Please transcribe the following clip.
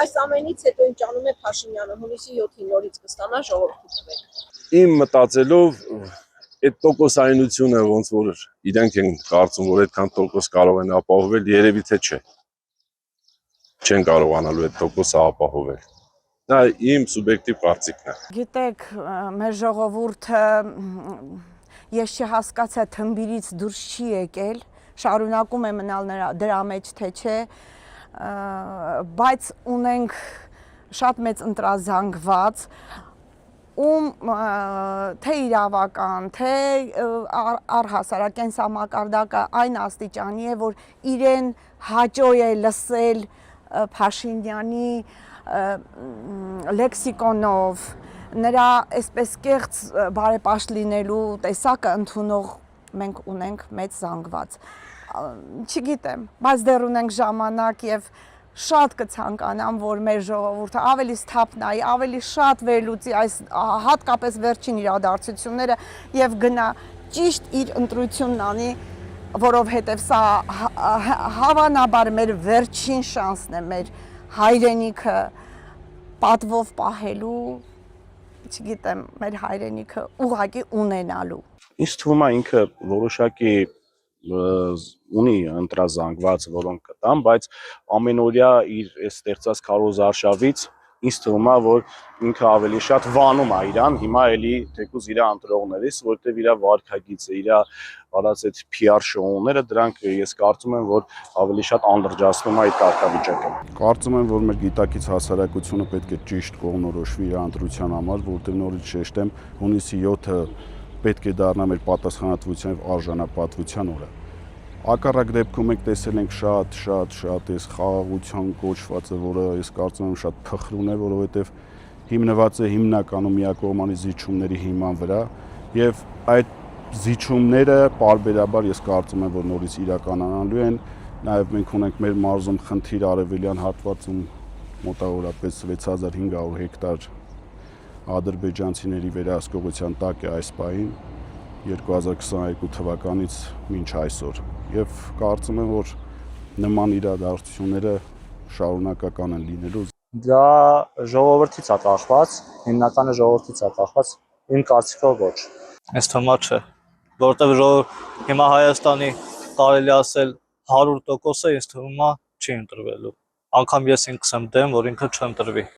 այս ամենից հետո ինչ անում է Փաշինյանը, հունիսի 7-ին նորից կստանա ժողովրդի թվեր։ Իմ մտածելով այդ տոկոսայնությունը ոնց որ իրենք են կարծում, որ այդքան տոկոս կարող են ապահովել, երևի թե չէ։ Չեն կարողանալու այդ տոկոսը ապահովել։ Դա իմ սուբյեկտիվ կարծիքն է։ Գիտեք, մեր ժողովուրդը ես չհասկացա թմբիրից դուրս չի եկել, շարունակում է մնալ դրա մեջ թե չէ, բայց ունենք շատ մեծ ընտրազանգված, թե իրավական, թե առհասարակ կենսամակարդակը այն աստիճանի է, որ իրեն հաճո է լսել Փաշինյանի լեքսիկոնով, նրա այսպես կեղծ բարեպաշտ լինելու տեսակը ընդունող մենք ունենք մեծ զանգված։ Չգիտեմ, բայց դեռ ունենք ժամանակ եւ շատ կցանկանամ, որ մեր ժողովուրդը ավելի սթափ նայի, ավելի շատ վերլուծի այս հատկապես վերջին իրադարձությունները եւ գնա ճիշտ իր ընտրությունն անի, որովհետեւ սա հավանաբար մեր վերջին շանսն է մեր հայրենիքը պատվով պահելու, չգիտեմ, մեր հայրենիքը ուղղակի ունենալու։ Ինձ թվում է ինքը որոշակի ունի ընտրազանգված, որոնք կտան, բայց ամենօրյա իր այս ստեղծած քարոզարշավից ինձ թվում է, որ ինքը ավելի շատ վանում է իրան, հիմա էլի թեկուզ իր ընտրողներից, որտեղ իր վարքագիծը, իր արած այդ PR շոուները, դրանք ես կարծում եմ, որ ավելի շատ անդրջացնում է այդ կարգավիճակը։ Կարծում եմ, որ մեր գիտակից հասարակությունը պետք է ճիշտ կողմնորոշվի իր ընտրության համար, որտեղ նորից շեշտեմ, հունիսի 7-ը պետք է դառնա մեր պատասխանատվության եւ արժանապատվության օրը։ Ակառակ դեպքում մենք տեսել ենք շատ այս խաղաղության կոչվածը, որը ես կարծում եմ շատ փխրուն է, որովհետև հիմնված է հիմնականում միակողմանի զիջումների հիման վրա եւ այդ զիջումները պարբերաբար ես կարծում եմ, որ նորից իրականանալու են, նաեւ մենք ունենք մեր մարզում խնդիր արևելյան հատվածում մոտավորապես 6500 հեկտար ադրբեջանցիների վերահսկողության տակ է այս պահին 2022 թվականից մինչ այսօր եւ կարծում եմ, որ նման իրադարձությունները շարունակական են լինելու։ Դա ժողովրդից է կախված, հիմնականը ժողովրդից է կախված, իմ կարծիքով ոչ։ Այս թվում չէ, որովհետեւ հիմա Հայաստանի կարելի ասել 100%-ը ինձ թվում է չի ընտրվելու։ Անգամ ես ինքս եմ դեմ, որ ինքը չընտրվի։